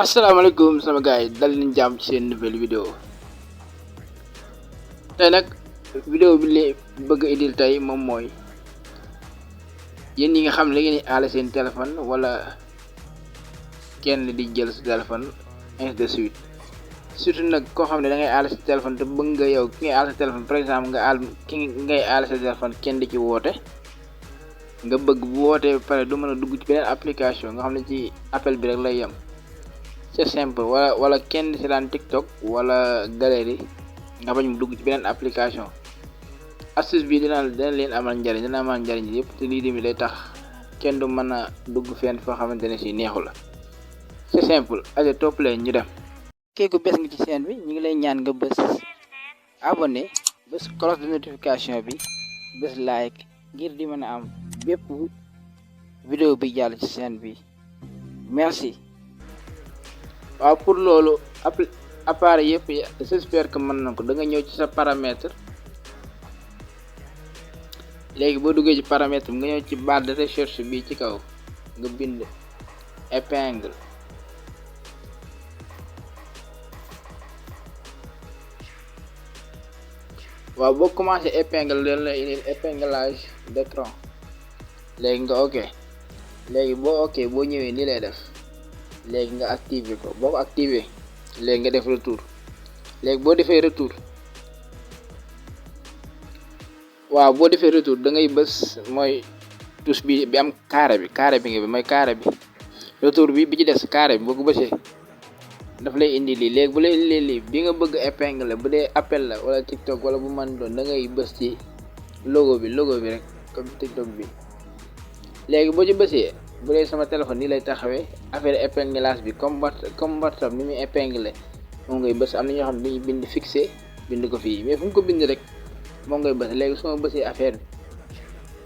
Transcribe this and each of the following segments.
asalaamaaleykum sama gars yi dal nañ jàmm ci seen nouvelle vidéo tey nag vidéo bi li bëgg a indil tey moom mooy yéen ñi nga xam ne da ngeen di aale seen téléphone wala kenn di jël sa téléphone ainsi de suite surtout nag koo xam ne da ngay aale sa téléphone te bëgg nga yow ki ngay aale sa téléphone par exemple nga aal ki ngay aale sa téléphone kenn di ci woote nga bëgg bu wootee ba pare du mën a dugg ci beneen application nga xam ne ci appel bi rek lay yem. C'est simple wala kenn ci daan TikTok wala galerie nga bañ mu dugg ci beneen application astuce bi dina leen amal njariñ dina amal njariñ yëpp te lii tamit day tax kenn du mën a dugg fenn foo xamante ne ci neexu la c'est simple aja topp leen ñu dem. kéeku bés nga ci chaîne bi ñu ngi lay ñaan nga bës abonné bës cloche de notification bi bës like ngir di mën a am bépp vidéo bi jàll ci chaîne bi merci. waaw pour loolu appareil yëpp j'espère que mën na ko da nga ñëw ci sa paramètre léegi boo duggee ci paramètre bi nga ñëw ci barre de recherche bi ci kaw nga bind épingle waaw boo commencé épingle leen la indil épinglage d'écran léegi nga ok léegi boo ok boo ñëwee ni lay def léegi nga activer ko boo ko activer léegi nga def retour léegi boo defee retour waaw boo defee retour da ngay bës mooy touche bi am carré bi nga bi mooy carré bi retour bi ci des carré bi boo ko bësee daf lay indi lii léegi bu lay indi lii bi nga bëgg épingle bu dee appel la wala TikTok wala bu man doon da ngay bës ci logo bi rek comme TikTok bi léegi boo ci bësee bu dee sama téléphone nii lay taxawee affaire épinglage bi comme WhatsApp ni muy épinglé moom ngay bës am na ñoo xam ne dañuy bind fixé bind ko fii mais fu mu ko bind rek moom ngay bës léegi su ma bësee affaire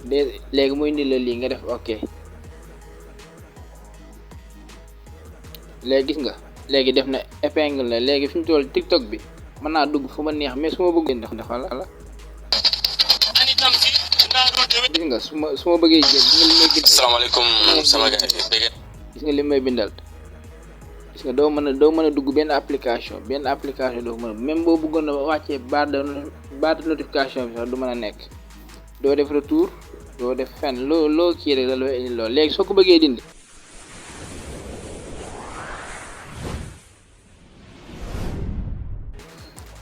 bi de léegi muy indi la lii nga def ok léegi gis nga léegi def na épingle la léegi fi mu toll TikTok bi mën naa dugg fu ma neex mais su ma bëggee ndax la gis nga su ma bëggee jël gis nga li may bindal asalaamaaleykum sama gars yi gis nga li may bindal gis nga doo mën a dugg benn application doo mën a même boo bëggoon a wàccee barre de notification bi sax du mën a nekk doo def retour doo def fenn loo kii rek la loo indi lool léegi soo ko bëggee dindi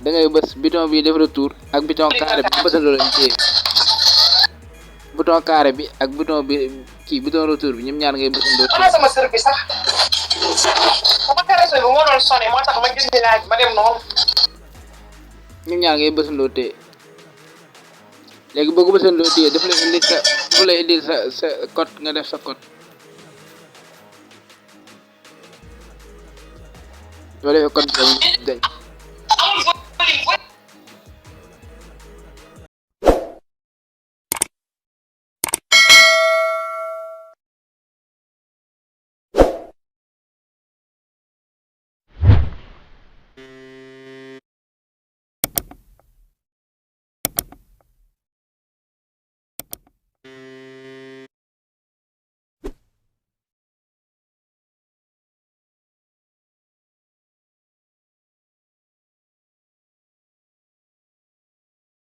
da ngay bës bouton bi def retour ak bouton carré bi bësandoo lañ téye bouton carré bi ak bouton bi kii bouton retour bi ñoom ñaar ngay bësandoo téye sama sër bi sax sama téléphone bi moo doon sonné moo tax ma gis ni laaj ma dem noonu ñoom ñaar ngay bësandoo téye léegi boo ko bësandoo téye daf lay indi sa code nga def sa code soo defee code bi dañ